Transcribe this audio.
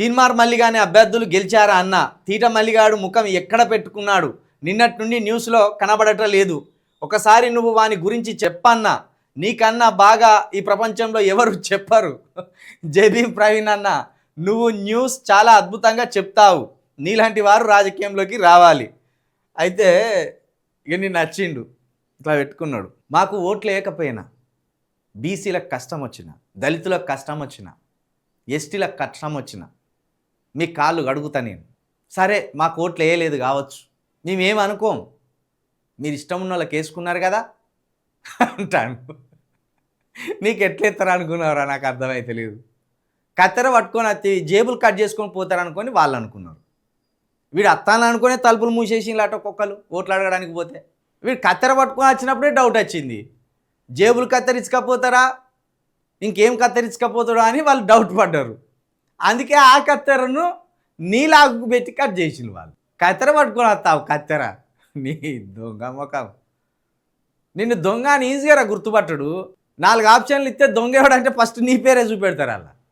తీన్మార్ మల్లిగానే అభ్యర్థులు గెలిచారా అన్న తీట మల్లిగాడు ముఖం ఎక్కడ పెట్టుకున్నాడు నిన్నటి నుండి న్యూస్లో కనబడటం లేదు. ఒకసారి నువ్వు వాని గురించి చెప్పన్నా, నీకన్నా బాగా ఈ ప్రపంచంలో ఎవరు చెప్పరు. జేబీ ప్రవీణ్ అన్న, నువ్వు న్యూస్ చాలా అద్భుతంగా చెప్తావు, నీలాంటి వారు రాజకీయంలోకి రావాలి. అయితే ఇక నేను నచ్చిండు, ఇట్లా పెట్టుకున్నాడు. మాకు ఓట్లు వేయకపోయినా బీసీలకు కష్టం వచ్చిన, దళితులకు కష్టం వచ్చిన, ఎస్టీలకు కష్టం వచ్చిన మీ కాళ్ళు అడుగుతా నేను. సరే మాకు ఓట్లు వేయలేదు కావచ్చు, మేమేమనుకోం, మీరు ఇష్టం ఉన్న వాళ్ళకి వేసుకున్నారు కదా అంటాను. నీకు ఎట్లెత్తారు అనుకున్నారా నాకు అర్థమైతే లేదు. కత్తెర పట్టుకొని అత్తి జేబులు కట్ చేసుకొని పోతారు అనుకొని వాళ్ళు అనుకున్నారు. వీడు అత్తాను అనుకునే తలుపులు మూసేసి అటు ఒక్కొక్కరు ఓట్లు అడగడానికి పోతే, వీడు కత్తెర పట్టుకొని వచ్చినప్పుడే డౌట్ వచ్చింది, జేబులు కత్తిరించకపోతారా ఇంకేం కత్తిరించకపోతాడో అని వాళ్ళు డౌట్ పడ్డారు. అందుకే ఆ కత్తెరను నీలాగు పెట్టి కట్ చేసిండు వాళ్ళు. కత్తెర పట్టుకొని వస్తావు కత్తెర, నీ దొంగ మొఖం. నిన్ను దొంగ అని ఈజీగా గుర్తుపట్టడు. 4 ఆప్షన్లు ఇస్తే దొంగ ఎవడంటే ఫస్ట్ నీ పేరే చూపెడతారు అలా.